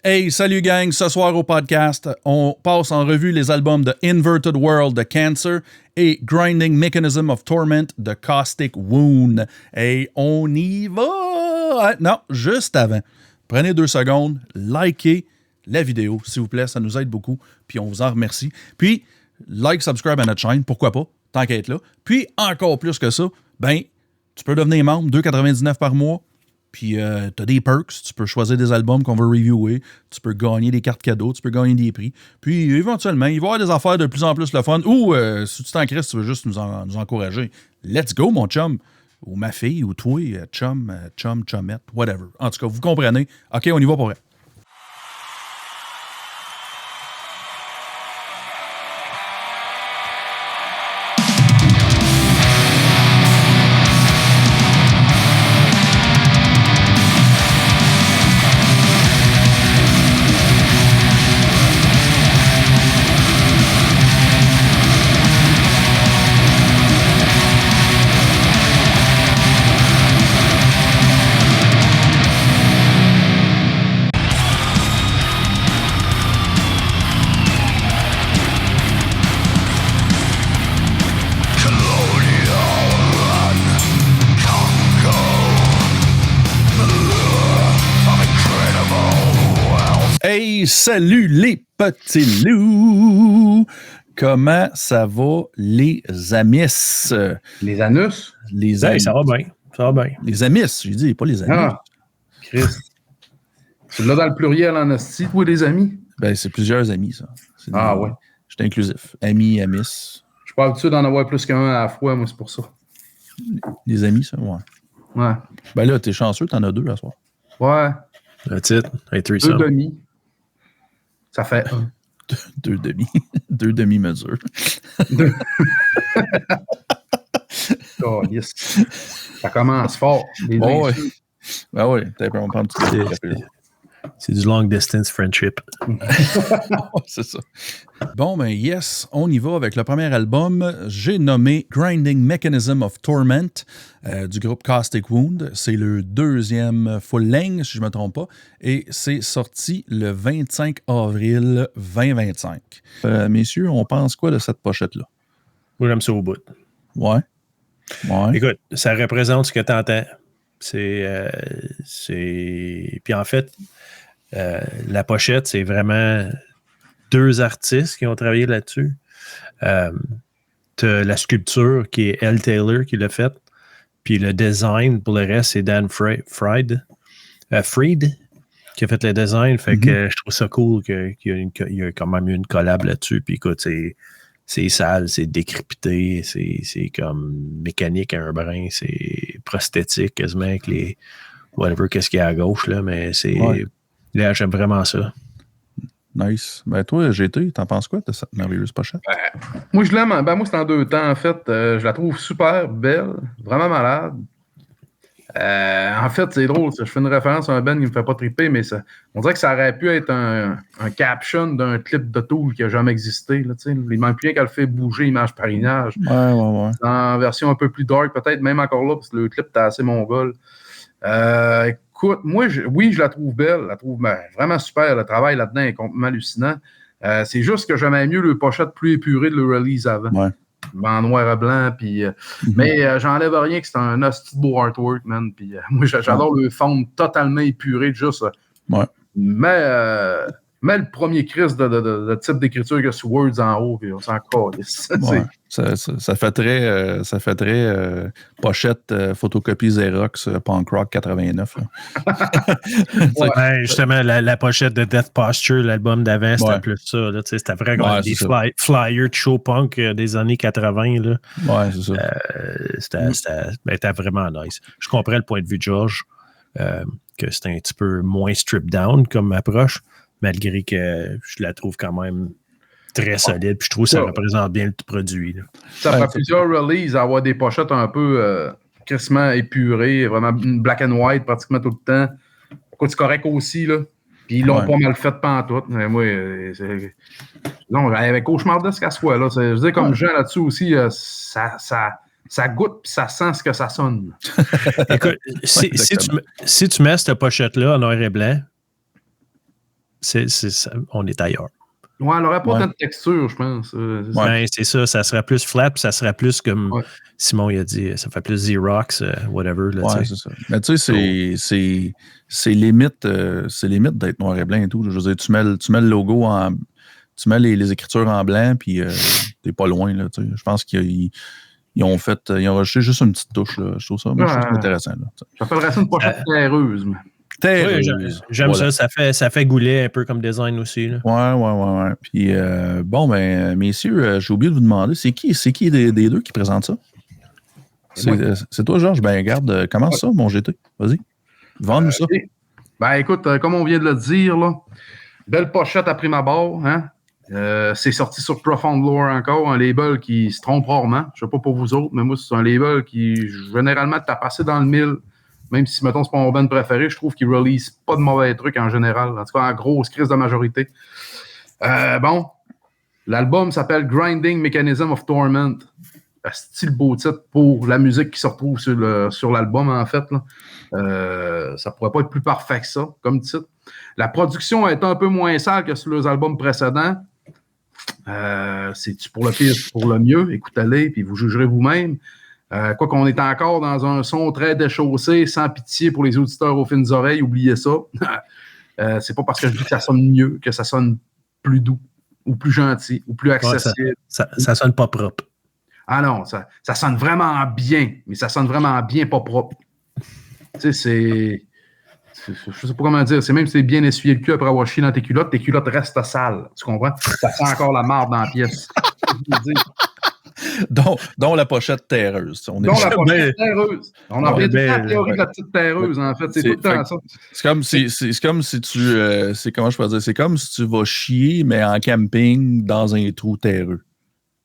Hey, salut gang, ce soir au podcast, on passe en revue les albums de Inverted World de Cancer et Grinding Mechanism of Torment de Caustic Wound. Hey, on y va! Non, juste avant, prenez 2 secondes, likez la vidéo, s'il vous plaît, ça nous aide beaucoup, puis on vous en remercie. Puis, like, subscribe à notre chaîne, pourquoi pas, tant qu'à être là. Puis, encore plus que ça, ben, tu peux devenir membre, 2,99 par mois. Puis, tu as des perks, tu peux choisir des albums qu'on veut reviewer, tu peux gagner des cartes cadeaux, tu peux gagner des prix. Puis, éventuellement, il va y avoir des affaires de plus en plus le fun. Ou, si tu t'en crisses, tu veux juste nous encourager. Let's go, mon chum. Ou ma fille, ou toi, chumette, whatever. En tout cas, vous comprenez. OK, on y va pour vrai. Hey, salut les petits loups! Comment ça va, les amis? Les anus? Les amis. Hey, ça va bien. Ça va bien. Les amis, j'ai dit, pas les amis. Ah, Chris. Tu l'as dans le pluriel en hostie, toi, les amis? Ben, c'est plusieurs amis, ça. Ouais. Je suis inclusif. Amis, amis. Je suis pas habitué d'en avoir plus qu'un à la fois, moi, c'est pour ça. Les amis, ça, ouais. Ouais. Ben là, t'es chanceux, t'en as 2 à soir. Ouais. That's it. Hey, 2 threesome. demi. Ça fait 1. 2 demi. 2 demi-mesures. Oh, yes. Ça commence fort. Les Oh, insultes. ouais. Ben oui, on va prendre un petit café. C'est du long distance friendship. C'est ça. Bon, ben yes, on y va avec le premier album. J'ai nommé Grinding Mechanism of Torment du groupe Caustic Wound. C'est le 2e full-length, si je ne me trompe pas. Et c'est sorti le 25 avril 2025. Messieurs, on pense quoi de cette pochette-là? Moi, j'aime ça au bout. Ouais. Écoute, ça représente ce que tu entends. Puis en fait, la pochette, c'est vraiment 2 artistes qui ont travaillé là-dessus. T'as la sculpture qui est Elle Taylor qui l'a faite. Puis le design, pour le reste, c'est Dan Fried qui a fait le design. Fait que je trouve ça cool qu'il y a quand même eu une collab là-dessus. Puis écoute, c'est sale, c'est décrypté, c'est comme mécanique à un brin, c'est prosthétique quasiment avec les whatever, qu'est-ce qu'il y a à gauche, là, mais c'est... Ouais. Là, j'aime vraiment ça. Nice. Ben toi, GT, t'en penses quoi de cette merveilleuse pochette? Moi, je l'aime. Ben, moi, c'est en 2 temps, en fait. Je la trouve super belle, vraiment malade. En fait, c'est drôle. Je fais une référence à un band qui me fait pas triper, mais on dirait que ça aurait pu être un caption d'un clip de Tool qui n'a jamais existé. Là, il manque plus rien qu'elle le fait bouger image par image. Ouais. En version un peu plus dark, peut-être même encore là, parce que le clip était assez mongol. Écoute, moi, je la trouve belle. Je la trouve vraiment super. Le travail là-dedans est complètement hallucinant. C'est juste que j'aimais mieux le pochette plus épuré de le release avant. Ouais. En noir et blanc. Puis, mais j'enlève rien que c'est un hostie de beau artwork, man. Puis, moi, j'adore le fond totalement épuré, juste. Ouais. Mais le premier Chris de type d'écriture que sur Words en haut, puis on s'en calisse. Ouais. Ça fait très pochette photocopie Xerox punk rock 89. Ouais, justement, la pochette de Death Posture, l'album d'avant, c'était plus ça. Là, c'était vraiment des flyers de show punk des années 80. Là. Ouais, c'est ça. C'était vraiment nice. Je comprends le point de vue de George, que c'était un petit peu moins stripped down comme approche, malgré que je la trouve quand même très solide. Puis je trouve que ça représente bien le produit. Là. Ça fait plusieurs releases à avoir des pochettes un peu crissement épurées, vraiment black and white pratiquement tout le temps. Écoute, c'est correct aussi, là. Puis ils l'ont pas mal fait pantoute. Mais moi, non, avec cauchemardesque à soi, là. Je veux dire, comme Jean là-dessus aussi, ça goûte puis ça sent ce que ça sonne. Écoute, si tu mets cette pochette-là en noir et blanc, on est ailleurs. Ouais, elle n'aurait pas tant de texture, je pense. Ouais, c'est ça. Ça serait plus flat, puis ça serait plus comme Simon il a dit, ça fait plus Xerox, whatever. Là, c'est ça. Mais tu sais, c'est limite d'être noir et blanc et tout. Je veux dire, tu mets le logo tu mets les écritures en blanc, puis t'es pas loin. Là, tu sais. Je pense qu'ils ont rajouté juste une petite touche. Là. Je trouve ça intéressant. J'appellerais ça une pochette terreuse. Oui, j'aime ça. Ça fait goulet un peu comme design aussi. Là. Ouais. Puis, messieurs, j'ai oublié de vous demander, c'est qui des deux qui présente ça? C'est toi, Georges? Ben, regarde, commence ça, mon GT. Vas-y. Vends-nous ça. Ben, écoute, comme on vient de le dire, là, belle pochette à prime abord. Hein? C'est sorti sur Profound Lore encore, un label qui se trompe rarement. Je ne sais pas pour vous autres, mais moi, c'est un label qui, généralement, t'a passé dans le mille. Même si, mettons, c'est pas mon band préféré, je trouve qu'il release pas de mauvais trucs en général. En tout cas, en grosse crise de majorité. L'album s'appelle Grinding Mechanism of Torment. Style beau titre pour la musique qui se retrouve sur l'album, en fait. Là. Ça pourrait pas être plus parfait que ça, comme titre. La production est un peu moins sale que sur les albums précédents. C'est-tu pour le pire, pour le mieux? Écoutez-les, puis vous jugerez vous-même. Quoi qu'on est encore dans un son très déchaussé, sans pitié pour les auditeurs aux fines oreilles, oubliez ça. C'est pas parce que je dis que ça sonne mieux que ça sonne plus doux, ou plus gentil, ou plus accessible. Ça sonne pas propre. Ah non, ça sonne vraiment bien, mais ça sonne vraiment bien pas propre. Tu sais, je sais pas comment dire, c'est même si t'es bien essuyé le cul après avoir chié dans tes culottes restent sales, tu comprends? Ça sent encore la marde dans la pièce. Dont la pochette terreuse. La pochette terreuse. On en revient tout le temps à la théorie de la petite terreuse, en fait. C'est tout le temps ça. C'est comme si tu... comment je peux dire? C'est comme si tu vas chier, mais en camping, dans un trou terreux.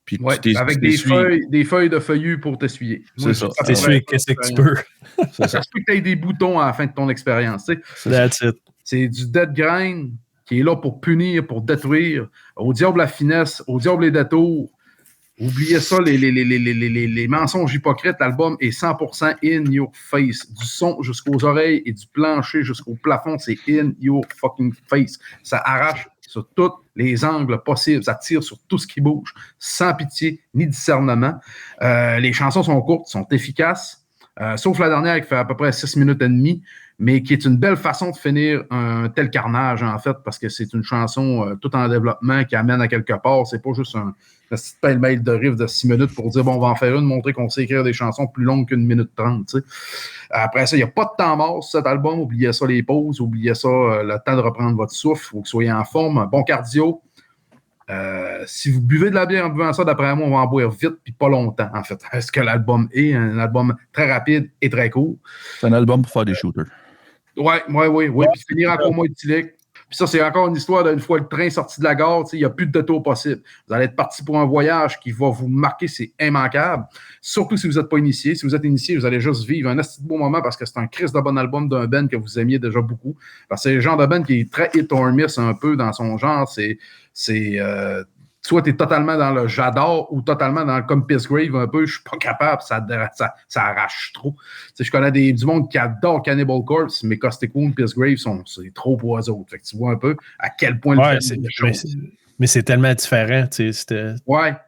Puis avec des feuilles de feuillus pour t'essuyer. C'est ça. T'essuyer, qu'est-ce que tu peux? Ça se peut que tu aies des boutons à la fin de ton expérience. That's it. C'est du dead grind qui est là pour punir, pour détruire. Au diable la finesse, au diable les détours. Oubliez ça, les mensonges hypocrites. L'album est 100% in your face. Du son jusqu'aux oreilles et du plancher jusqu'au plafond, c'est in your fucking face. Ça arrache sur tous les angles possibles. Ça tire sur tout ce qui bouge, sans pitié ni discernement. Les chansons sont courtes, sont efficaces, sauf la dernière qui fait à peu près 6 minutes et demie, mais qui est une belle façon de finir un tel carnage, en fait, parce que c'est une chanson tout en développement qui amène à quelque part. C'est pas juste un petit pêle-mêle de riff de 6 minutes pour dire, bon, on va en faire une, montrer qu'on sait écrire des chansons plus longues qu'une minute 30, tu sais. Après ça, il n'y a pas de temps mort sur cet album. Oubliez ça, les pauses. Oubliez ça, le temps de reprendre votre souffle. Il faut que vous soyez en forme. Un bon cardio. Si vous buvez de la bière en buvant ça, d'après moi, on va en boire vite puis pas longtemps, en fait. Est-ce que l'album est un album très rapide et très court? C'est un album pour faire des shooters. Oui. Puis finir encore moins éthylique. Puis ça, c'est encore une histoire d'une fois le train sorti de la gare, il n'y a plus de détour possible. Vous allez être parti pour un voyage qui va vous marquer, c'est immanquable. Surtout si vous n'êtes pas initié. Si vous êtes initié, vous allez juste vivre un assez beau moment parce que c'est un Christ de bon album d'un band que vous aimiez déjà beaucoup. Parce que c'est le genre de band qui est très hit or miss un peu dans son genre. Soit tu es totalement dans le j'adore ou totalement dans le comme Pissgrave un peu, je suis pas capable, ça arrache trop. Je connais du monde qui adore Cannibal Corpse, mais Caustic Wound, Pissgrave, c'est trop pour eux autres. Fait que tu vois un peu à quel point mais c'est tellement différent.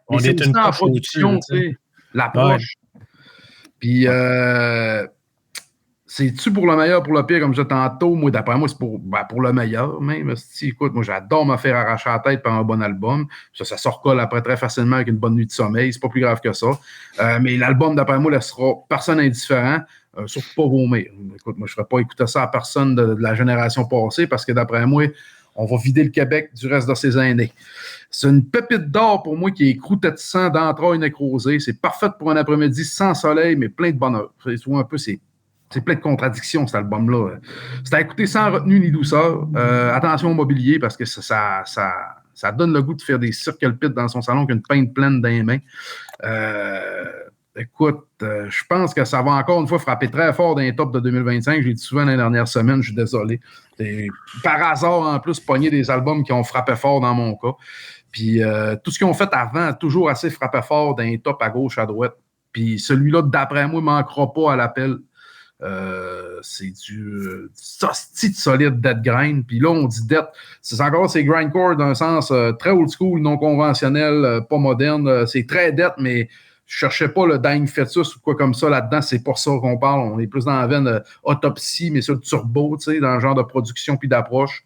On est une en production, l'approche. Puis c'est-tu pour le meilleur, pour le pire, comme je disais tantôt? Moi, d'après moi, c'est pour le meilleur même. Écoute, moi, j'adore me faire arracher la tête par un bon album. Ça se recolle après très facilement avec une bonne nuit de sommeil. C'est pas plus grave que ça. Mais l'album, d'après moi, laissera personne indifférent. Surtout pas vomir. Écoute, moi, je ne ferais pas écouter ça à personne de la génération passée parce que, d'après moi, on va vider le Québec du reste de ses années. C'est une pépite d'or pour moi qui est croûtée de sang, d'entrailles nécrosées. C'est parfait pour un après-midi sans soleil, mais plein de bonheur. Tu vois un peu, c'est plein de contradictions, cet album-là. C'est à écouter sans retenue ni douceur. Attention au mobilier, parce que ça donne le goût de faire des circle pits dans son salon qu'une pinte pleine dans les mains. Écoute, je pense que ça va encore une fois frapper très fort dans les tops de 2025. Je l'ai dit souvent dans les dernières semaines, je suis désolé. Et par hasard, en plus, pogner des albums qui ont frappé fort dans mon cas. Puis tout ce qu'ils ont fait avant a toujours assez frappé fort dans les tops à gauche, à droite. Puis celui-là, d'après moi, ne manquera pas à l'appel. C'est du solide death grind. Puis là, on dit death. C'est encore c'est grindcore d'un sens très old school, non conventionnel, pas moderne. C'est très death, mais je cherchais pas le Dying Fetus ou quoi comme ça là-dedans. C'est pas ça qu'on parle. On est plus dans la veine autopsie, mais sur le turbo, tu sais, dans le genre de production puis d'approche.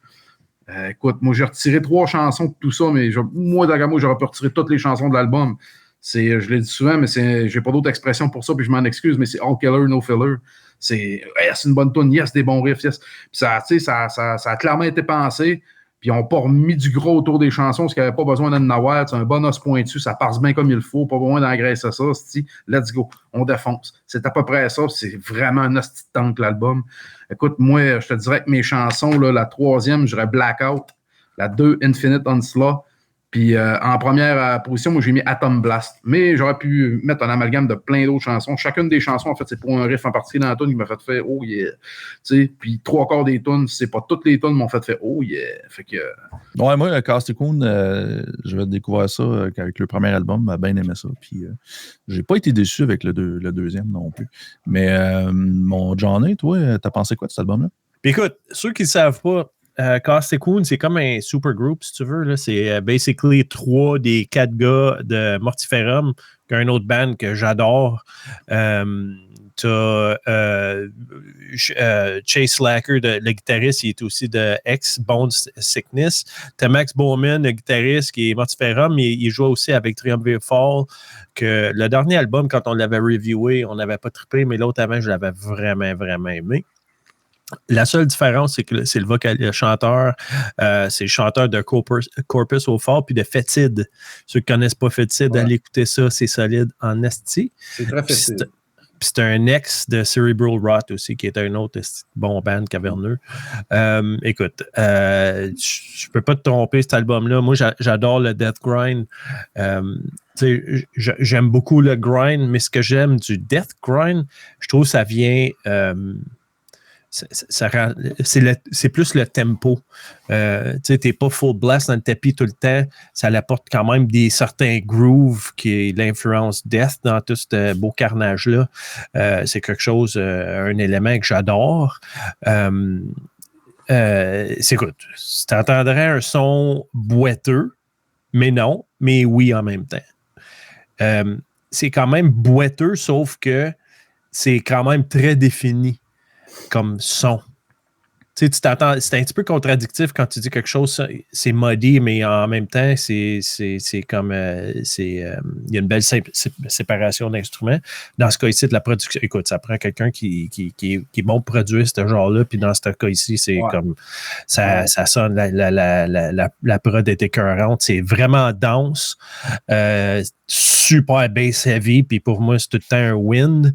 Écoute, moi, j'ai retiré 3 chansons de tout ça, mais moi, j'aurais pu retirer toutes les chansons de l'album. Je l'ai dit souvent, mais j'ai pas d'autre expression pour ça, puis je m'en excuse, mais c'est all killer, no filler. C'est une bonne tune, yes, des bons riffs, yes. Puis ça a clairement été pensé, puis ils n'ont pas remis du gros autour des chansons, parce qu'il n'y avait pas besoin d'en avoir. C'est un bon os pointu, ça passe bien comme il faut, pas besoin d'engraisser ça. Let's go, on défonce. C'est à peu près ça, c'est vraiment un hostie de tank, l'album. Écoute, moi, je te dirais que mes chansons, là, la 3e, je dirais Blackout, la 2, Infinite Onslaught. Puis en première position, moi, j'ai mis Atom Blast. Mais j'aurais pu mettre un amalgame de plein d'autres chansons. Chacune des chansons, en fait, c'est pour un riff en particulier dans la tune qui m'a fait faire « Oh yeah ». Puis 3/4 des tunes, c'est pas toutes les tunes m'ont fait faire « Oh yeah ». Fait que... Ouais, moi, Caustic Wound, je vais découvrir ça avec le premier album. J'ai bien aimé ça. Puis j'ai pas été déçu avec le deuxième non plus. Mais mon Johnny, toi, t'as pensé quoi de cet album-là? Puis écoute, ceux qui ne savent pas, Caustic Wound, c'est comme un super group, si tu veux. Là. C'est basically 3 des 4 gars de Mortiferum, qui a une autre band que j'adore. T'as Chase Slacker, le guitariste, il est aussi de Bone Sickness. T'as Max Bowman, le guitariste, qui est Mortiferum, mais il joue aussi avec Triumvirate Fall. Que le dernier album, quand on l'avait reviewé, on n'avait pas trippé, mais l'autre avant, je l'avais vraiment, vraiment aimé. La seule différence, c'est que c'est le chanteur, c'est le chanteur de Corpus au Fort puis de Fétide. Ceux qui ne connaissent pas Fétide, allez écouter ça, c'est solide en esti. C'est très Fétide. Puis c'est un ex de Cerebral Rot aussi, qui est un autre bon band caverneux. Écoute, je peux pas te tromper, cet album-là. Moi, j'adore le Death Grind. J'aime beaucoup le grind, mais ce que j'aime du Death Grind, je trouve que ça vient... c'est plus le tempo. Tu sais, t'es pas full blast dans le tapis tout le temps. Ça apporte quand même des certains grooves qui est l'influence death dans tout ce beau carnage-là. C'est quelque chose, un élément que j'adore. Écoute, tu entendrais un son boiteux, mais non, mais oui en même temps. C'est quand même boiteux, sauf que c'est quand même très défini comme son. Tu sais, tu t'attends, c'est un petit peu contradictif quand tu dis quelque chose, c'est muddy, mais en même temps, c'est comme il y a une belle séparation d'instruments. Dans ce cas ici, de la production, écoute, ça prend quelqu'un qui est bon pour produire ce genre-là, puis dans ce cas ici, c'est comme ça sonne, la prod est écœurante, c'est vraiment dense, super bass heavy, puis pour moi, c'est tout le temps un win.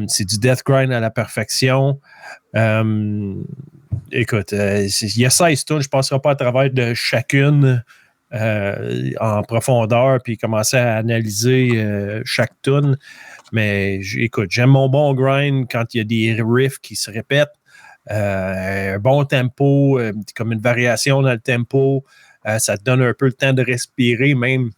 C'est du death grind à la perfection. Écoute, il y a 16 tunes, je ne passerai pas à travers de chacune en profondeur puis commencer à analyser chaque tune. Mais écoute, j'aime mon bon grind quand il y a des riffs qui se répètent. Un bon tempo, comme une variation dans le tempo. Ça te donne un peu le temps de respirer, même.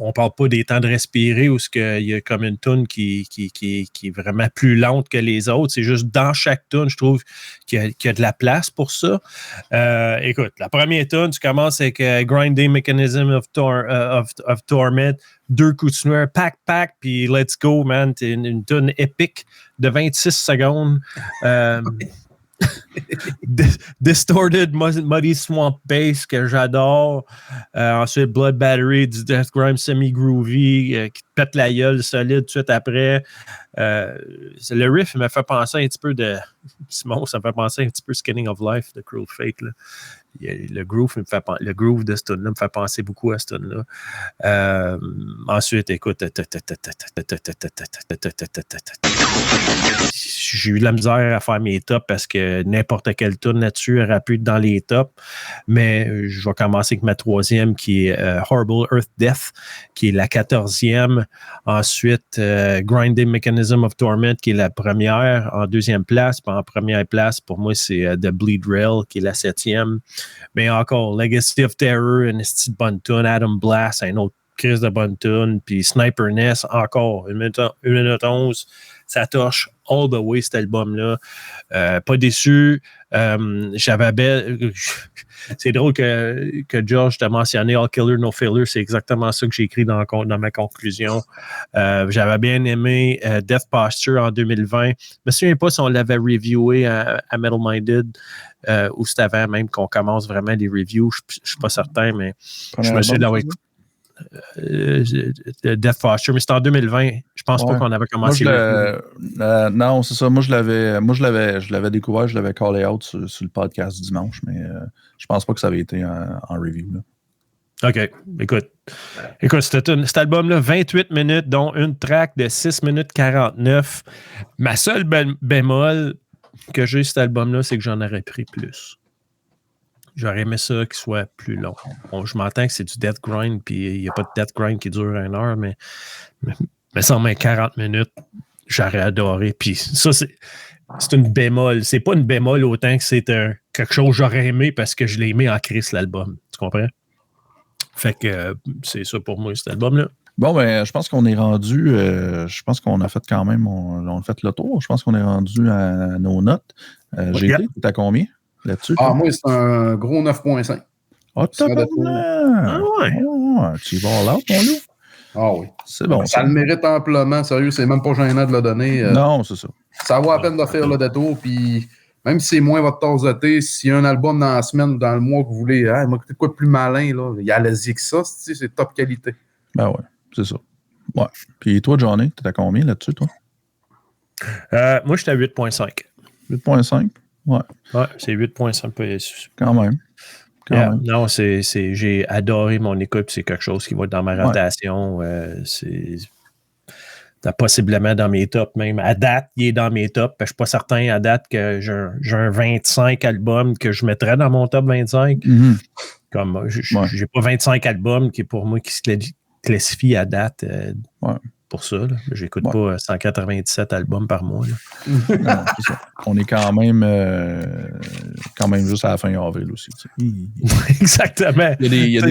On ne parle pas des temps de respirer où il y a comme une toune qui est vraiment plus lente que les autres. C'est juste dans chaque toune, je trouve qu'il y a de la place pour ça. Écoute, la première toune, tu commences avec Grinding Mechanism of Torment, 2 coups de snare, pack, puis let's go, man. C'est une toune épique de 26 secondes. Distorted Muddy Swamp Bass que j'adore. Ensuite, Blood Battery, du Death Grind semi-groovy qui te pète la gueule solide tout de suite après. Le riff me fait penser un petit peu de Simon, ça me fait penser un petit peu Skinning of Life de Cruel Fate. Là. Le groove de ce tune-là me fait penser beaucoup à ce tune-là. Ensuite, écoute, j'ai eu de la misère à faire mes tops parce que n'importe quelle tune là-dessus aurait pu être dans les tops. Mais je vais commencer avec ma 3e qui est Horrible Earth Death, qui est la 14e. Ensuite, Grinding Mechanism of Torment, qui est la première en 2e place. Puis en première place, pour moi, c'est The Bleed Rail, qui est la 7e. Mais encore, Legacy of Terror, une petite bonne tune. Atom Blast, un autre Chris de bonne tune. Puis Sniper Nest, encore, 1 minute 11. Ça torche all the way, cet album-là. Pas déçu. C'est drôle que George t'a mentionné All Killer, No Failure. C'est exactement ça que j'ai écrit dans ma conclusion. J'avais bien aimé Death Posture en 2020. Je me souviens pas si on l'avait reviewé à Metal Minded ou c'était avant même qu'on commence vraiment les reviews. Je suis pas certain, mais je me suis d'avoir écouté Death Posture, mais c'était en 2020. Je pense pas qu'on avait commencé. Non, c'est ça. Moi, je l'avais découvert, je l'avais callé out sur le podcast du dimanche, mais je pense pas que ça avait été en review. Là. OK. Écoute, cet album-là, 28 minutes, dont une track de 6 minutes 49. Ma seule bémol que j'ai cet album-là, c'est que j'en aurais pris plus. J'aurais aimé ça qu'il soit plus long. Bon, je m'entends que c'est du death grind, puis il n'y a pas de death grind qui dure 1 heure, mais ça en met 40 minutes, j'aurais adoré. Puis ça, c'est une bémol. C'est pas une bémol autant que c'est quelque chose que j'aurais aimé parce que je l'ai aimé en crise, l'album. Tu comprends? Fait que c'est ça pour moi, cet album-là. Bon, ben, je pense qu'on est rendu. Je pense qu'on a fait quand même. On a fait le tour. Je pense qu'on est rendu à nos notes. J'ai été, t'as combien? Là-dessus, moi, c'est un gros 9.5. Ah, t'as pas tu vas all out, mon loup? Ah oui. C'est bon. Ça le mérite amplement. Sérieux, c'est même pas gênant de le donner. Non, c'est ça. Ça vaut la peine de faire le détour. Puis, même si c'est moins votre tasse de thé, s'il y a un album dans la semaine ou dans le mois que vous voulez, m'écouter quoi de plus malin, là, il y a allez-y que ça, c'est top qualité. Ben ouais, c'est ça. Ouais. Puis toi, Johnny, t'es à combien là-dessus, toi? Moi, j'étais à 8.5. 8.5? Ouais, c'est 8.5. Quand même. Non, j'ai adoré mon écoute. C'est quelque chose qui va être dans ma rotation. C'est possiblement dans mes tops même. À date, il est dans mes tops. Je ne suis pas certain à date que j'ai un 25 albums que je mettrais dans mon top 25. Mm-hmm. Comme j'ai pas 25 albums qui pour moi qui se classifient à date pour ça. J'écoute pas 197 albums par mois. Non, c'est ça. On est quand même juste à la fin avril aussi. Exactement. Il y a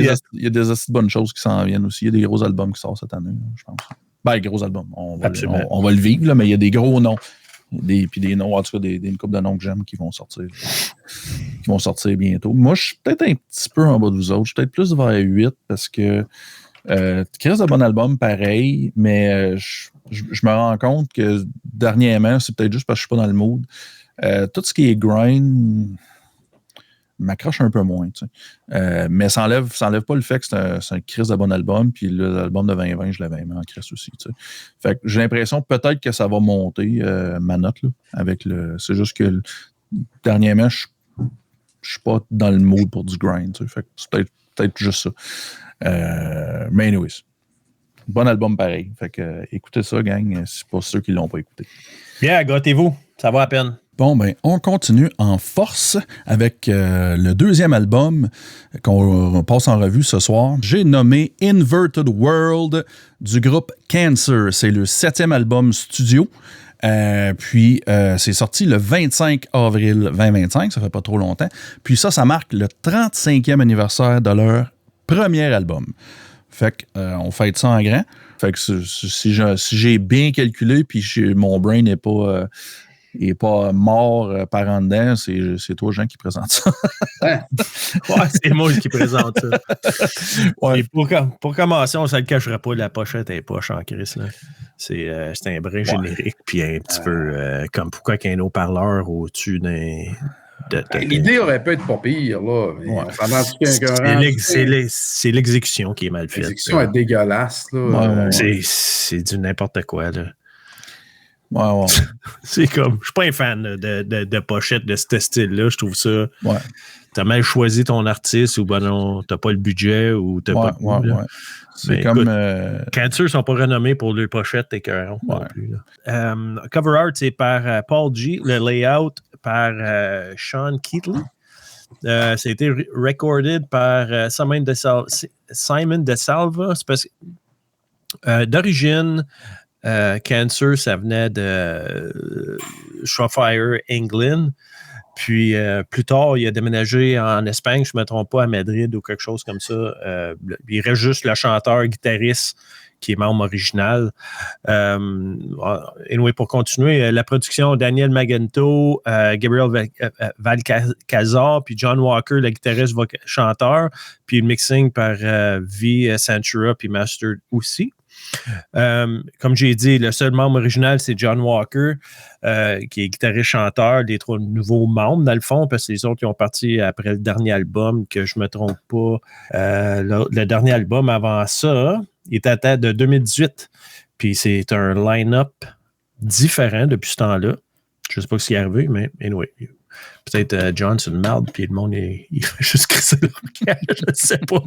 des assez bonnes choses qui s'en viennent aussi. Il y a des gros albums qui sortent cette année, je pense. Ben, gros albums. On va le vivre, là, mais il y a des gros noms. Puis des noms, en tout cas, une couple de noms que j'aime qui vont sortir. Qui vont sortir bientôt. Moi, je suis peut-être un petit peu en bas de vous autres. Je suis peut-être plus vers 8 parce que Chris de bon album, pareil, mais je me rends compte que dernièrement, c'est peut-être juste parce que je suis pas dans le mood. Tout ce qui est grind m'accroche un peu moins. Tu sais. Mais ça enlève pas le fait que c'est un Chris de bon album, puis l'album de 2020, je l'avais aimé en Chris aussi. Tu sais. Fait que j'ai l'impression peut-être que ça va monter ma note là, avec le. C'est juste que dernièrement, je suis pas dans le mood pour du grind. Tu sais. Fait que c'est peut-être juste ça. Mais anyways, bon album pareil. Fait que écoutez ça, gang, c'est pour ceux qui l'ont pas écouté. Bien, gâtez-vous, ça va à peine. Bon, ben, on continue en force avec le deuxième album qu'on passe en revue ce soir. J'ai nommé Inverted World du groupe Cancer. C'est le 7e album studio. Puis c'est sorti le 25 avril 2025, ça fait pas trop longtemps. Puis ça marque le 35e anniversaire de leur premier album. Fait qu'on fête ça en grand. Fait que si j'ai bien calculé, puis mon brain n'est pas mort par en dedans, c'est toi, Jean, qui présente ça. Ouais, c'est moi qui présente ça. Ouais. Et pour commencer, on ne se le cachera pas, la pochette est poche en crise. C'est un brin générique, puis un petit peu comme pourquoi qu'il y a un haut-parleur au-dessus d'un... L'idée aurait pu être pas pire, là. C'est l'exécution qui est mal faite. L'exécution est dégueulasse, là. C'est du n'importe quoi, là. Ouais. C'est comme, je suis pas un fan de pochette de ce style-là. Je trouve ça. Ouais. T'as mal choisi ton artiste ou ben non, t'as pas le budget ou t'as pas de goût. Ouais. C'est comme. Cancer sont pas renommés pour leurs pochettes écœurantes non plus. Cover art, c'est par Paul G. Le layout par Sean Keatley. Ça a été recorded par Simon DeSalva. C'est parce que d'origine, Cancer, ça venait de Shawfire, England. Puis plus tard, il a déménagé en Espagne, je ne me trompe pas, à Madrid ou quelque chose comme ça. Il reste juste le chanteur-guitariste qui est membre original. Anyway, pour continuer, la production, Daniel Magento, Gabriel Valcázar, puis John Walker, le guitariste chanteur, puis le mixing par V. Santura, puis Master aussi. Comme j'ai dit, le seul membre original, c'est John Walker, qui est guitariste-chanteur, des 3 nouveaux membres, dans le fond, parce que les autres, ils ont parti après le dernier album, que je ne me trompe pas. Le dernier album avant ça, il était de 2018. Puis c'est un line-up différent depuis ce temps-là. Je ne sais pas ce qui est arrivé, mais anyway. Peut-être John, c'est une merde, puis le monde, il fait juste crisser leur camp, je ne sais pas.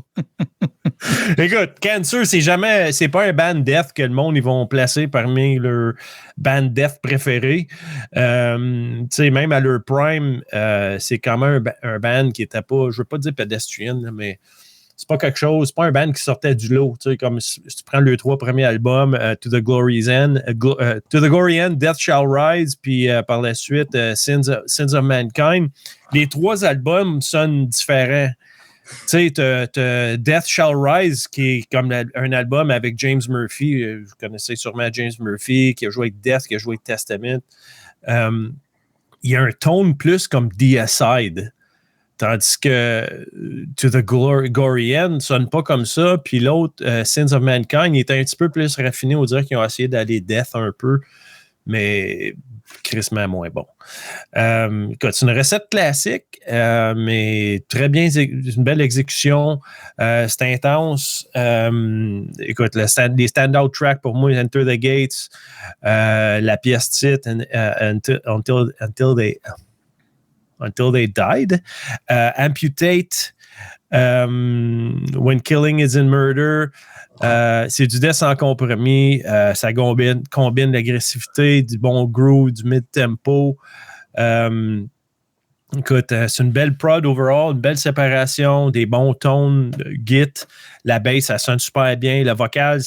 Écoute, Cancer, c'est pas un band death que le monde, ils vont placer parmi leurs band death préférés. Tu sais, même à leur prime, c'est quand même un band qui était pas, je veux pas dire pédestrian, mais c'est pas quelque chose, c'est pas un band qui sortait du lot. Tu sais, comme si tu prends les 3 premiers albums, To the Glory End, Death Shall Rise, puis par la suite, Sins of Mankind. Les 3 albums sonnent différents. Tu sais, t'as Death Shall Rise, qui est comme un album avec James Murphy. Vous connaissez sûrement James Murphy, qui a joué avec Death, qui a joué avec Testament. Il y a un tone plus comme The Aside. Tandis que To the Gory End sonne pas comme ça. Puis l'autre, Sins of Mankind, il était un petit peu plus raffiné. On dirait qu'ils ont essayé d'aller death un peu, mais crissement moins bon. Écoute, c'est une recette classique, mais très bien, une belle exécution. C'est intense. Écoute, les stand-out tracks pour moi, Enter the Gates, la pièce titre, Until They Died, Amputate, When Killing is in Murder, c'est du death sans compromis, ça combine l'agressivité, du bon groove, du mid-tempo. Écoute, c'est une belle prod overall, une belle séparation, des bons tones, git, la bass, ça sonne super bien. Le vocal,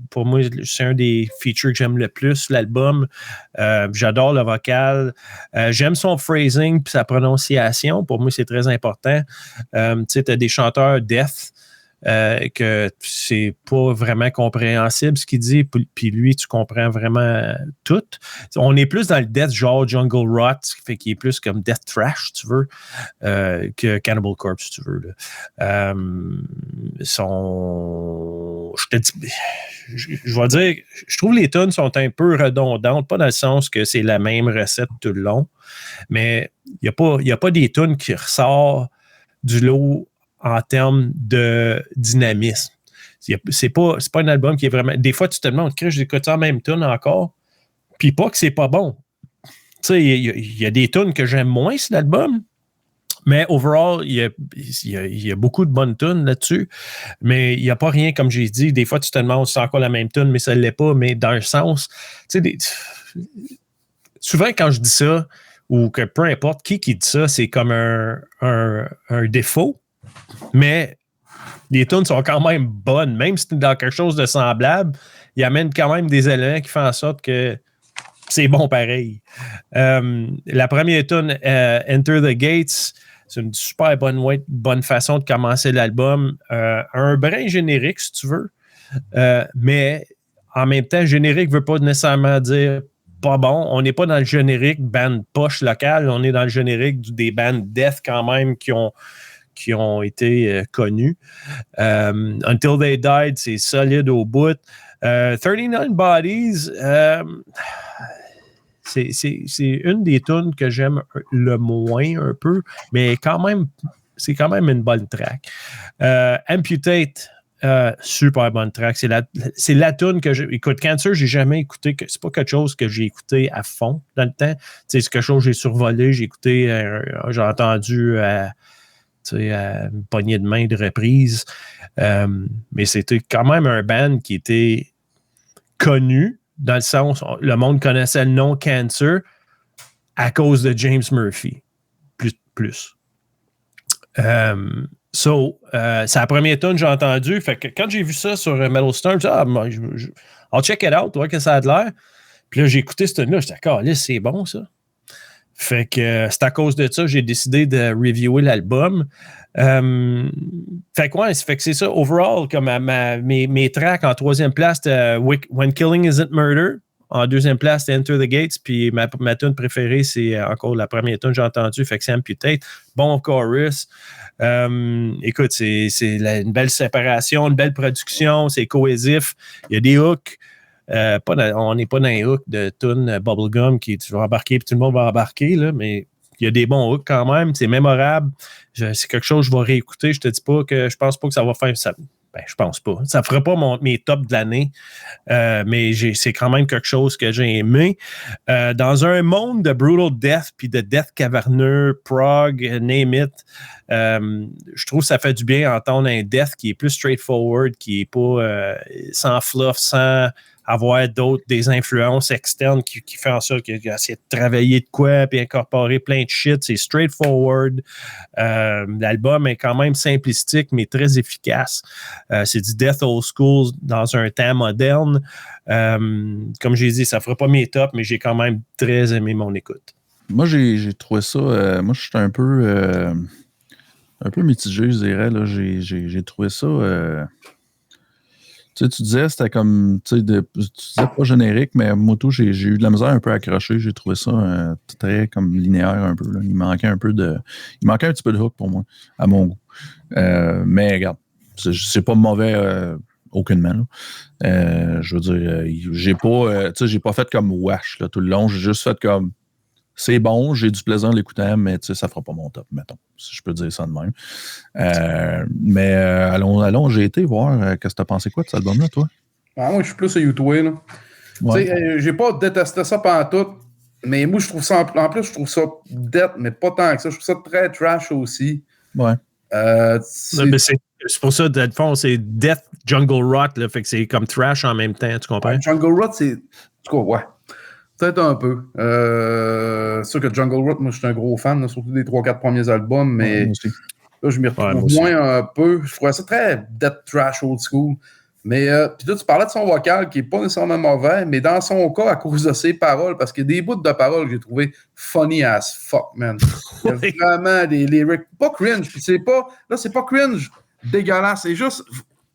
pour moi, c'est un des features que j'aime le plus, l'album. J'adore le vocal. J'aime son phrasing et sa prononciation. Pour moi, c'est très important. Tu sais, tu as des chanteurs death que c'est pas vraiment compréhensible ce qu'il dit, puis lui, tu comprends vraiment tout. On est plus dans le death genre Jungle Rot, ce qui fait qu'il est plus comme death thrash, si tu veux, que Cannibal Corpse, si tu veux. Je te dis, je vais dire, je trouve les tunes sont un peu redondantes, pas dans le sens que c'est la même recette tout le long, mais il n'y a pas des tunes qui ressortent du lot en termes de dynamisme. C'est pas un album qui est vraiment... Des fois, tu te demandes, j'écoute ça en même tune encore, puis pas que c'est pas bon. Tu sais, il y a des tunes que j'aime moins, cet album, mais overall, il y a beaucoup de bonnes tunes là-dessus, mais il n'y a pas rien, comme j'ai dit, des fois, tu te demandes si c'est encore la même tune, mais ça ne l'est pas, mais dans un sens... Tu sais, souvent, quand je dis ça, ou que peu importe qui dit ça, c'est comme un défaut. Mais les tunes sont quand même bonnes. Même si c'est dans quelque chose de semblable, il amène quand même des éléments qui font en sorte que c'est bon pareil. La première tune, Enter the Gates, c'est une super bonne façon de commencer l'album. Un brin générique, si tu veux. Mais en même temps, générique ne veut pas nécessairement dire pas bon. On n'est pas dans le générique band poche local. On est dans le générique des bands death quand même qui ont été connus. Until They Died, c'est solide au bout. 39 Bodies, c'est une des tunes que j'aime le moins un peu, mais c'est quand même une bonne track. Amputate, super bonne track. C'est la tune que écoute, Cancer, j'ai jamais écouté. C'est pas quelque chose que j'ai écouté à fond dans le temps. C'est quelque chose que j'ai survolé, j'ai écouté, j'ai entendu une poignée de main de reprise. Mais c'était quand même un band qui était connu, dans le sens, le monde connaissait le nom Cancer à cause de James Murphy. Plus. C'est la première tune que j'ai entendue. Fait que quand j'ai vu ça sur Metal Star, je dis, I'll check it out, voir que ça a de l'air. Puis là, j'ai écouté cette tune-là, j'étais d'accord, c'est bon ça. Fait que c'est à cause de ça que j'ai décidé de reviewer l'album. Fait que c'est ça. Overall, comme mes tracks en troisième place, c'était When Killing Isn't Murder. En deuxième place, c'était Enter the Gates. Puis ma tune préférée, c'est encore la première tune que j'ai entendue, fait que c'est Amputate. Bon chorus. Écoute, c'est une belle séparation, une belle production, c'est cohésif. Il y a des hooks. On n'est pas dans les hooks de tune Bubblegum qui tu vas embarquer puis tout le monde va embarquer, là, mais il y a des bons hooks quand même. C'est mémorable. C'est quelque chose que je vais réécouter. Je te dis pas que je pense pas que ça va faire ça. Ben, je pense pas. Ça fera pas mes tops de l'année, mais c'est quand même quelque chose que j'ai aimé. Dans un monde de brutal death puis de death caverneux, prog, name it, je trouve que ça fait du bien d'entendre un death qui est plus straightforward, qui est pas sans fluff, sans avoir des influences externes qui fait en sorte qu'il a essayé de travailler de quoi puis incorporer plein de shit. C'est straightforward. L'album est quand même simplistique, mais très efficace. C'est du death old school dans un temps moderne. Comme j'ai dit, ça ne fera pas mes tops, mais j'ai quand même très aimé mon écoute. Moi, j'ai trouvé ça... moi, je suis un peu mitigé, je dirais. Là. J'ai trouvé ça... tu disais, c'était comme, tu disais pas générique, mais moi, tout, j'ai eu de la misère un peu accrochée. J'ai trouvé ça très comme linéaire un peu. Là. Il manquait un petit peu de hook pour moi, à mon goût. Mais regarde, c'est pas mauvais aucunement. Là. Je veux dire, j'ai pas fait comme Wash là, tout le long. J'ai juste fait comme, c'est bon, j'ai du plaisir en l'écoutant, mais ça fera pas mon top, mettons, si je peux dire ça de même. Mais allons, j'ai été voir. Qu'est-ce que tu as pensé quoi de cet album-là, toi? Moi, je suis plus à YouTube, là. Ouais. J'ai pas détesté ça pantoute, mais moi, je trouve ça, en plus, je trouve ça death, mais pas tant que ça. Je trouve ça très trash aussi. Ouais. C'est pour ça, de fond, c'est Death Jungle Rot, là, fait que c'est comme trash en même temps, tu comprends? Ouais, Jungle Rot, c'est... En tout cas, ouais. Peut-être un peu. C'est sûr que Jungle Rot, moi, je suis un gros fan, là, surtout des 3-4 premiers albums, mais là, je m'y retrouve moins un peu. Je trouvais ça très death trash old school. Mais puis là, tu parlais de son vocal qui n'est pas nécessairement mauvais, mais dans son cas, à cause de ses paroles, parce qu'il y a des bouts de paroles que j'ai trouvé funny as fuck, man. Il y a vraiment des lyrics, pas cringe, puis c'est pas cringe dégueulasse, c'est juste...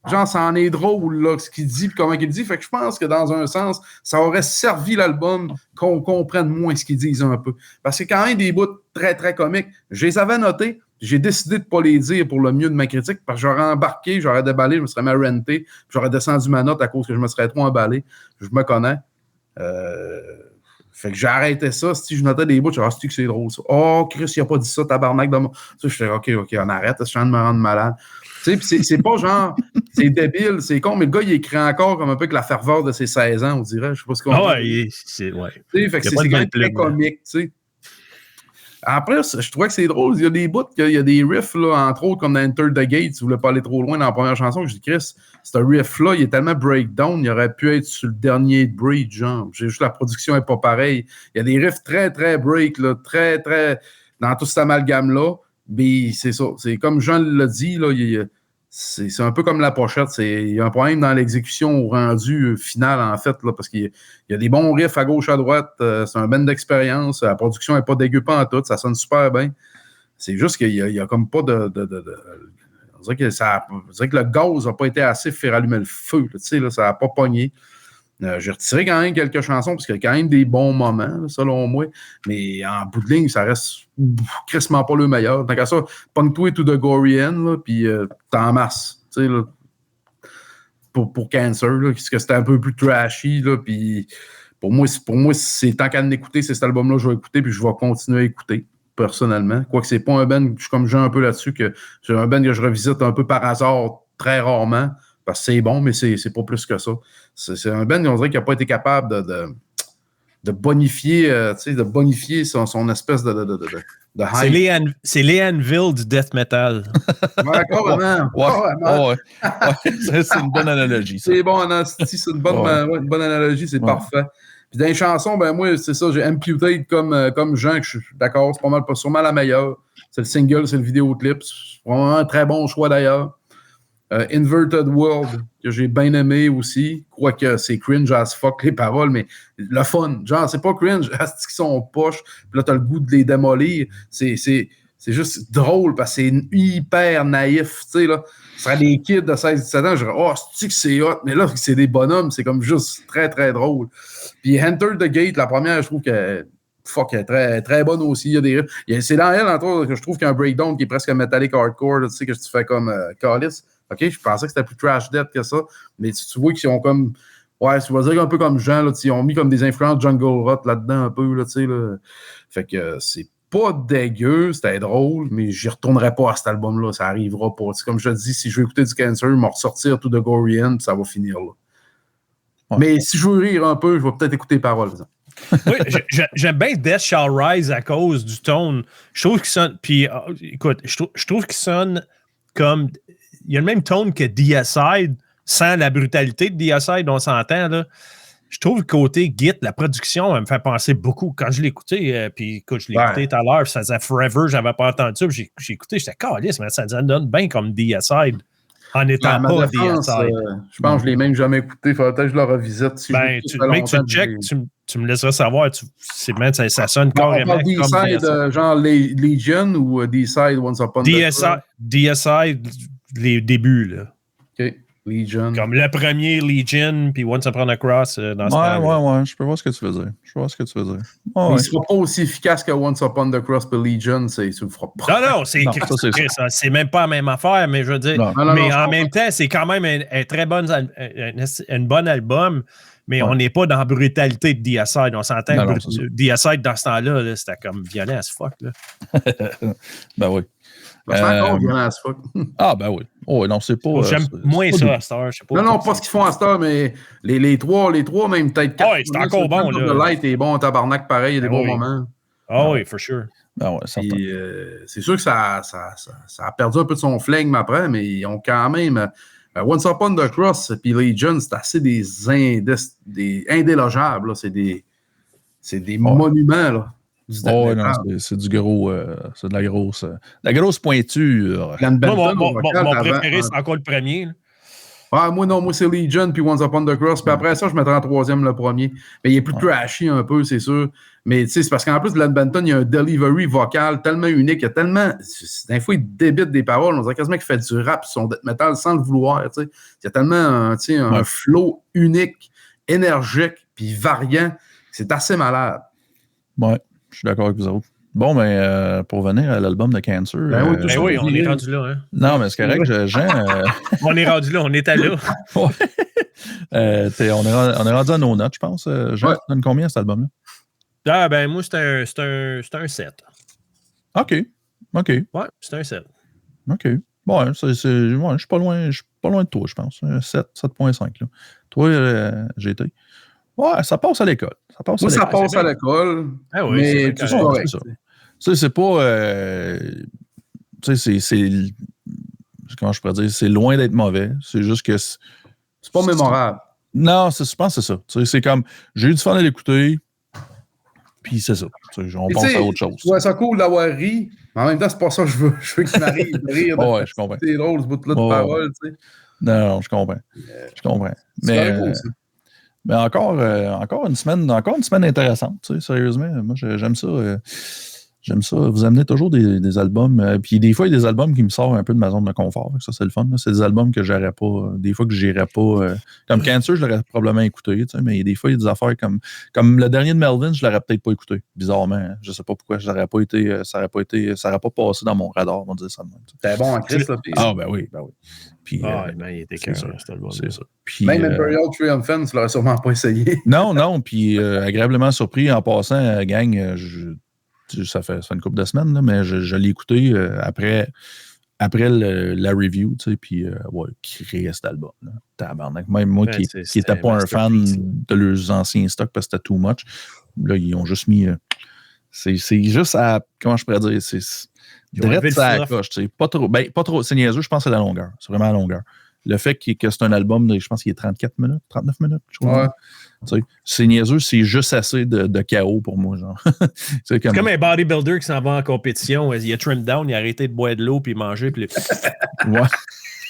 Genre, ça en est drôle, là, ce qu'il dit, puis comment il dit. Fait que je pense que dans un sens, ça aurait servi l'album qu'on comprenne moins ce qu'ils disent un peu. Parce que quand même des bouts très, très comiques. Je les avais notés. J'ai décidé de ne pas les dire pour le mieux de ma critique, parce que j'aurais embarqué, j'aurais déballé, je me serais mis à renter, puis j'aurais descendu ma note à cause que je me serais trop emballé. Je me connais. Fait que j'ai arrêté ça. Si je notais des bouts, je me suis dit que c'est drôle, ça. Oh, Chris, il a pas dit ça, tabarnak. Je fais, OK, on arrête. Je suis en train de me rendre malade. Tu sais, c'est pas genre, c'est débile, c'est con, mais le gars, il écrit encore comme un peu avec la ferveur de ses 16 ans, on dirait. Je sais pas ce qu'on dit. Ouais, c'est fait que c'est quand même très comique, tu sais. Après, je trouvais que c'est drôle. Il y a des bouts, il y a des riffs, là, entre autres, comme dans Enter the Gate, si vous voulez pas aller trop loin dans la première chanson, je dis, Chris, ce riff-là, il est tellement breakdown, il aurait pu être sur le dernier Breed, genre. J'ai juste la production n'est pas pareille. Il y a des riffs très, très break, là, très, très, dans tout cet amalgame-là. Mais c'est ça. C'est comme Jean l'a dit, là, c'est un peu comme la pochette. Il y a un problème dans l'exécution au rendu final, en fait, là, parce qu'il y a des bons riffs à gauche, à droite. C'est un band d'expérience. La production n'est pas dégueu pas en tout. Ça sonne super bien. C'est juste qu'il y a comme pas de on dirait que le gaz n'a pas été assez pour faire allumer le feu. Là, ça n'a pas pogné. J'ai retiré quand même quelques chansons parce qu'il y a quand même des bons moments, là, selon moi. Mais en bout de ligne, ça reste crissement pas le meilleur. Tant qu'à ça, Punk-Toi to the Gory-En, puis t'en masse. Là, pour Cancer, là, parce que c'était un peu plus trashy. Là, puis pour moi, c'est tant qu'à l'écouter, c'est cet album-là que je vais écouter, puis je vais continuer à écouter, personnellement. Quoique c'est pas un band, je suis comme Jean un peu là-dessus, que c'est un band que je revisite un peu par hasard, très rarement. Parce que c'est bon, mais c'est pas plus que ça. C'est un band, on dirait qu'il n'a pas été capable de bonifier, son espèce de hype. C'est les Anvil du death metal. Ouais, carrément. Ouais. C'est une bonne analogie. Ça. C'est bon, c'est une bonne analogie, c'est parfait. Puis dans les chansons, ben moi, c'est ça, j'ai Amputate comme Jean, que je suis d'accord, c'est sûrement la meilleure. C'est le single, c'est le vidéoclip. C'est vraiment un très bon choix d'ailleurs. Inverted World, que j'ai bien aimé aussi. Quoique c'est cringe as fuck les paroles, mais le fun. Genre, c'est pas cringe, c'est qu'ils sont poches, puis là, t'as le goût de les démolir. C'est juste drôle parce que c'est hyper naïf, tu sais, là. Ce serait des kids de 16-17 ans, je dirais, oh, c'est-tu que c'est hot? Mais là, c'est des bonhommes, c'est comme juste très, très drôle. Puis Enter the Gate, la première, je trouve que fuck, elle est très, très bonne aussi. Il y a des riffs. C'est dans elle, entre autres, que je trouve qu'il y a un breakdown qui est presque metallic hardcore, là, tu sais, que tu fais comme Callis. OK, je pensais que c'était plus trash death que ça, mais tu vois qu'ils ont comme. Ouais, tu vas dire un peu comme Jean, là, ils ont mis comme des influences Jungle Rot là-dedans un peu, là, tu sais. Là. Fait que c'est pas dégueu, c'était drôle, mais j'y retournerai pas à cet album-là, ça arrivera pas. T'sais, comme je te dis, si je veux écouter du Cancer, ils vont ressortir tout de Gory End, ça va finir là. Ouais. Mais si je veux rire un peu, je vais peut-être écouter les paroles. Oui, j'aime bien Death Shall Rise à cause du tone. Je trouve qu'il sonne. Puis, écoute, je trouve qu'il sonne comme. Il y a le même tone que Deicide, sans la brutalité de Deicide, on s'entend, là. Je trouve le côté Git, la production, elle me fait penser beaucoup. Quand je l'ai écouté, puis écoute, je l'ai écouté tout à l'heure, ça faisait forever, j'avais pas entendu ça, puis j'ai écouté, j'étais caliste, mais ça donne bien comme Deicide. En étant pas Deicide. Je pense que je l'ai même jamais écouté. Il faudrait peut-être que je le revisite. Si ben, tu check, tu me laisseras savoir. Ça sonne carrément comme Deicide, genre Legion ou Deicide Once Upon a Time? Deicide, les débuts, là. OK. Legion. Comme le premier Legion, puis Once Upon a Cross dans ce Ouais, je peux voir ce que tu veux dire. Il ne sera pas aussi efficace que Once Upon a Cross puis Legion, tu le feras pas. Non, c'est même pas la même affaire, mais je veux dire, mais en même temps, c'est quand même un très bon album, mais on n'est pas dans la brutalité de Deicide. On s'entend que Deicide, dans ce temps-là, là, c'était comme violent as fuck. Là. Ben oui. C'est encore violent as fuck. Ah, ben oui. Oh, non, c'est pas. J'aime moins ça à Star. Non, pas ce qu'ils font à Star, mais les trois, même peut-être 4. Ouais, c'est encore bon. Le light est bon, tabarnak, pareil, il y a des bons moments. Ah oui, for sure. Ah ouais, c'est sûr que ça a perdu un peu de son flegme après, mais ils ont quand même. Once Upon a Cross puis Legion, c'est assez des indélogeables. Là. C'est des monuments. Là. Oh, non, c'est du gros. C'est de la grosse pointure. Mon préféré, c'est encore le premier. Ah, moi, c'est Legion puis Once Upon a Cross. Puis après ça, je mettrai en troisième le premier. Mais il est plus trashy un peu, c'est sûr. Mais tu sais, c'est parce qu'en plus, Glenn Benton, il y a un delivery vocal tellement unique. Il y a tellement. Des fois, il débite des paroles. On dirait quasiment qu'il fait du rap sur son death metal sans le vouloir. Tu sais. Il y a tellement un flow unique, énergique, puis variant. C'est assez malade. Ouais. Je suis d'accord avec vous autres. Bon, mais pour venir à l'album de Cancer. Oui, on est rendu là. Hein? Non, mais c'est correct, Jean. On est rendu là, on était là. On est rendu à nos notes, je pense. Jean, tu donnes combien à cet album-là? Ah, ben, moi, c'est un 7. OK. Ouais, c'est un 7. OK. Bon, je suis pas loin de toi, je pense. 7.5. Là. Toi, GT. Ouais, ça passe à l'école. Ça passe à l'école. Ah oui, mais c'est correct. C'est pas. Comment je pourrais dire? C'est loin d'être mauvais. C'est juste que. C'est pas mémorable. Non, je pense que c'est ça. C'est comme. J'ai eu du fun à l'écouter. Puis c'est ça. On pense à autre chose. Ouais, c'est cool d'avoir ri. Mais en même temps, c'est pas ça que je veux qu'il m'arrive de rire. Ouais, je comprends. C'est drôle, ce bout-là de parole. Tu sais. Non, je comprends. Mais encore une semaine intéressante, tu sais, sérieusement. Moi, j'aime ça. J'aime ça. Vous amenez toujours des albums. Puis des fois, il y a des albums qui me sortent un peu de ma zone de confort. Ça, c'est le fun. Là. C'est des albums que j'aurais pas. Des fois que j'irais pas. Comme Cancer, je l'aurais probablement écouté. Tu sais, mais des fois, il y a des affaires comme le dernier de Melvin, je l'aurais peut-être pas écouté. Bizarrement. Je sais pas pourquoi. Ça n'aurait pas passé dans mon radar, on va dire ça de même. C'était bon en Chris, là. Ah, ben oui. Puis, il était c'est ça. Puis, même Imperial Triumphant, tu l'aurais sûrement pas essayé. Non. Puis, agréablement surpris en passant, gang, ça fait une couple de semaines, là, mais je l'ai écouté après la review, tu sais, puis créer cet album. Là. Tabarnak. Même moi qui n'étais pas un fan de leurs anciens stocks parce que c'était too much, là, ils ont juste mis. C'est juste à. Comment je pourrais dire? C'est direct ça la coche, tu sais. Pas trop. C'est niaiseux, je pense que c'est la longueur. C'est vraiment la longueur. Le fait que c'est un album, je pense qu'il est 39 minutes, je crois. Ouais. Tu sais, c'est niaiseux, c'est juste assez de chaos pour moi, genre. C'est comme un bodybuilder qui s'en va en compétition. Il a trimmed down, il a arrêté de boire de l'eau puis manger. Puis ouais.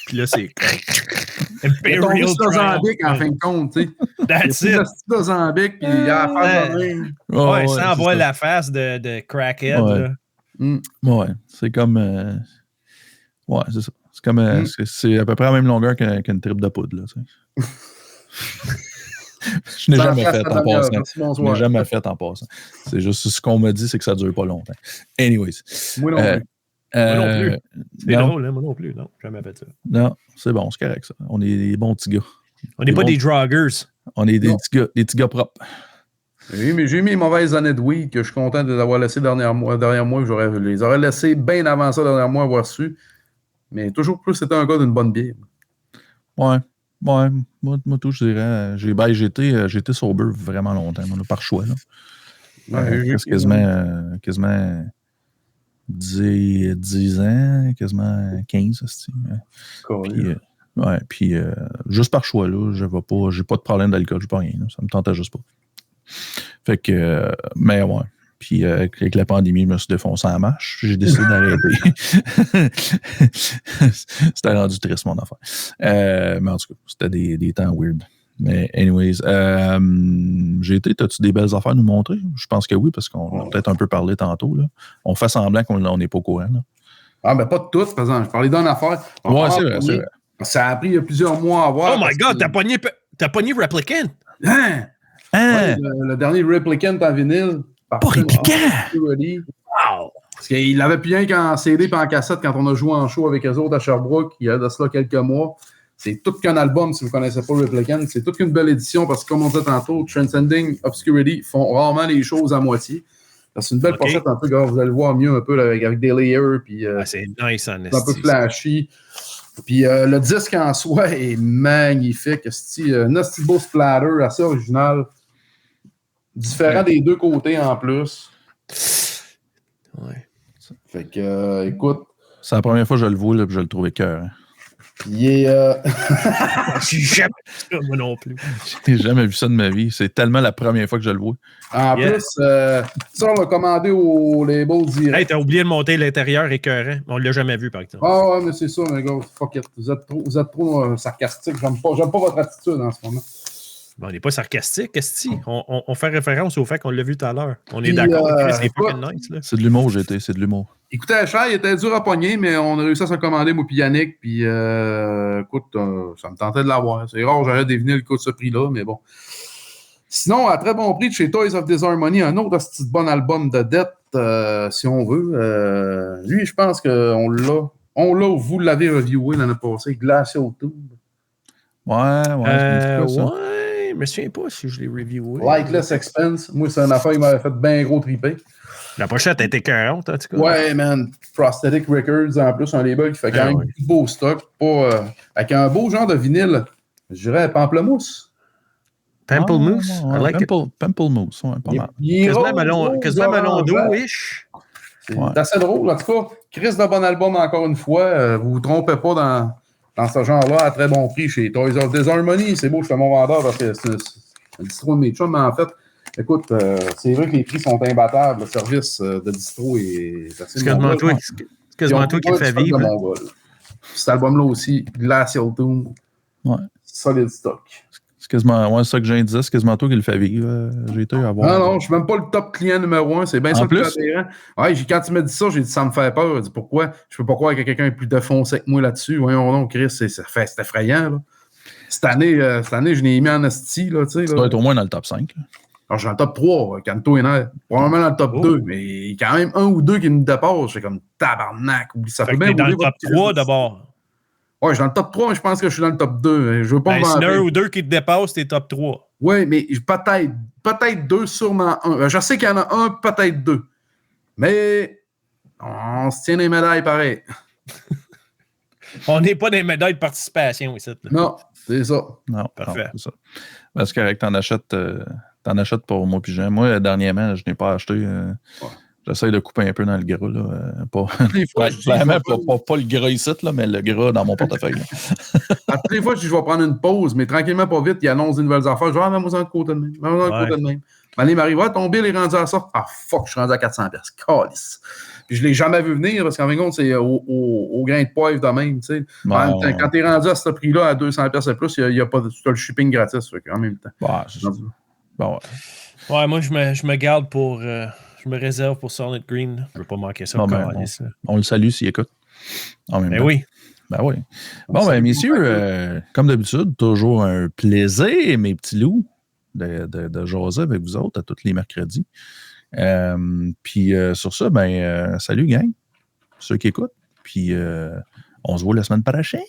Puis là, c'est Il est tombé Imperial sur Mozambique, en fin de compte, tu sais. That's Il a it. pris le Mozambique, puis il a affaire de même. Ouais, sans c'est avoir ça. la face de crackhead. Ouais. Là. Ouais, c'est comme... ouais, c'est ça. C'est comme... c'est à peu près la même longueur qu'une tripe de poudre, là, tu sais. Je n'ai jamais fait en passant. Je n'ai jamais fait en passant. C'est juste ce qu'on m'a dit, c'est que ça ne dure pas longtemps. Anyways. Moi non plus. Moi non plus. C'est non. drôle, hein? Moi non plus. Non, jamais fait ça. Non, c'est bon, c'est correct, ça. On est des bons petits gars. On n'est pas des droggers. On est des petits gars propres. Oui, mais j'ai eu mes mauvaises années de weed que je suis content de les avoir laissées derrière moi. Je les aurais laissées bien avant ça derrière moi, avoir su. Mais toujours plus, c'était un gars d'une bonne bière. Ouais. Ouais, moi tout, je dirais. J'ai été sober vraiment longtemps, par choix. Là. Ouais, quasiment 10 ans, quasiment 15, puis juste par choix, là, j'ai pas de problème d'alcool, j'ai pas rien, là, ça me tentait juste pas. Fait que, mais ouais. Puis avec la pandémie, je me suis défoncé en marche. J'ai décidé d'arrêter. C'était rendu triste, mon affaire. Mais en tout cas, c'était des temps weird. Mais anyways, t'as-tu des belles affaires à nous montrer? Je pense que oui, parce qu'on a peut-être un peu parlé tantôt. Là. On fait semblant qu'on n'est pas au courant. Là. Ah, mais pas de toutes, par exemple. Je parlais d'une affaire. Ouais, c'est vrai. Ça a pris plusieurs mois à voir. Oh my God, t'as pogné Replicant! Hein? Ouais, le dernier Replicant en vinyle. Pas Replicant! Wow! Parce qu'il l'avait plus rien qu'en CD et en cassette quand on a joué en show avec eux autres à Sherbrooke, il y a de cela quelques mois. C'est tout qu'un album, si vous ne connaissez pas Replicant. C'est toute qu'une belle édition parce que, comme on disait tantôt, Transcending Obscurity font rarement les choses à moitié. C'est une belle pochette un peu, vous allez le voir mieux un peu là, avec des layers. Puis, c'est nice, en c'est un peu flashy. Puis le disque en soi est magnifique. Un petit beau splatter assez original. Différent des deux côtés en plus. Ouais. Fait que, écoute. C'est la première fois que je le vois, là, puis je le trouvais cœur. Hein. Il est. J'ai jamais vu ça, moi non plus. J'ai jamais vu ça de ma vie. C'est tellement la première fois que je le vois. En plus, ça, on l'a commandé au label direct. Hey, t'as oublié de monter l'intérieur écœurant. On l'a jamais vu, par exemple. Ah ouais, mais c'est ça, mes gars. Fuck it. Vous êtes trop sarcastique. J'aime pas votre attitude en ce moment. Ben, on n'est pas sarcastique, qu'est-ce que on fait référence au fait qu'on l'a vu tout à l'heure. On est d'accord, c'est fucking nice. Là. C'est de l'humour, c'est de l'humour. Il coûtait cher, il était dur à pogner, mais on a réussi à se commander, moi puis Yannick, puis écoute, ça me tentait de l'avoir. C'est rare, j'aurais des vinyles qui coûtent ce prix-là, mais bon. Sinon, à très bon prix de chez Toys of Disharmony, un autre petit bon album de dette, si on veut. Lui, je pense qu'on l'a. On l'a, vous l'avez reviewé l'année passée, Glacial Tube. Ouais, je me souviens pas si je l'ai reviewé. Lightless Expense. Moi, c'est une affaire qui m'avait fait bien gros triper. La pochette était 40, en tout cas. Ouais, man. Prosthetic Records, en plus, un label qui fait quand même du beau stock. Avec un beau genre de vinyle. Je dirais Pamplemousse. Pamplemousse? I like it. Pamplemousse, ouais, pas mal. Quasiment Melon d'eau-ish. C'est assez drôle. En tout cas, Chris de bon album, encore une fois. Vous vous trompez pas dans ce genre-là, à très bon prix chez Toys of Disharmony. C'est beau, je suis mon vendeur parce que c'est un distro de mes chums, mais en fait, écoute, c'est vrai que les prix sont imbattables. Le service de distro est assez quasiment toi qui le fait vivre. Cet album-là aussi, Glacial Tomb, solide stock. C'est quasiment ça que j'ai dit, c'est quasiment toi qui le fait vivre. J'ai été à voir. Non, je suis même pas le top client numéro 1. C'est bien ça le plus adhérent. Ouais, quand tu m'as dit ça, j'ai dit ça me fait peur. J'ai dit pourquoi? Je peux pas croire que quelqu'un est plus défoncé que moi là-dessus. Voyons donc, Chris, c'est effrayant. Là. Cette année, je l'ai mis en esti. Là, tu dois être au moins dans le top 5. Là. Alors, je suis dans le top 3, Canto et Nair. Probablement dans le top 2, mais il y a quand même un ou deux qui me dépassent. C'est comme tabarnak. Ça peut bien dans le top 3 d'abord. Ouais, je suis dans le top 3, mais je pense que je suis dans le top 2. Je veux pas me si un ou deux qui te dépassent, t'es top 3. Oui, mais peut-être deux, sûrement un. Je sais qu'il y en a un, peut-être deux. Mais on se tient des médailles pareil. On n'est pas des médailles de participation ici. Là. Non, c'est ça. Non, parfait. C'est ça. Parce que t'en achètes pour moi puis Jean. Moi, dernièrement, je n'ai pas acheté. J'essaie de couper un peu dans le gras. Là, pas le gras ici, là, mais le gras dans mon portefeuille. À toutes les fois, je vais prendre une pause, mais tranquillement, pas vite, il annonce des nouvelles affaires. Je vais même-moi de côté de même. Allez, m'arrive, ton bill est rendu à ça. Ah, fuck, je suis rendu à 400$. Calice. Puis je l'ai jamais vu venir parce qu'en fin de compte, c'est au grain de poivre de même. Tu sais. Bon, Quand tu es rendu à ce prix-là, à 200$ et plus, tu as le shipping gratis en même temps. Bon, ouais, moi, je me garde pour. Je me réserve pour Solid Green. Je veux pas manquer ça. On le salue s'il écoute. En même temps. Oui. Ben oui. Bon, ben, messieurs, comme d'habitude, toujours un plaisir, mes petits loups, de jaser avec vous autres à tous les mercredis. Puis sur ça, ben, salut, gang, ceux qui écoutent. Puis on se voit la semaine prochaine.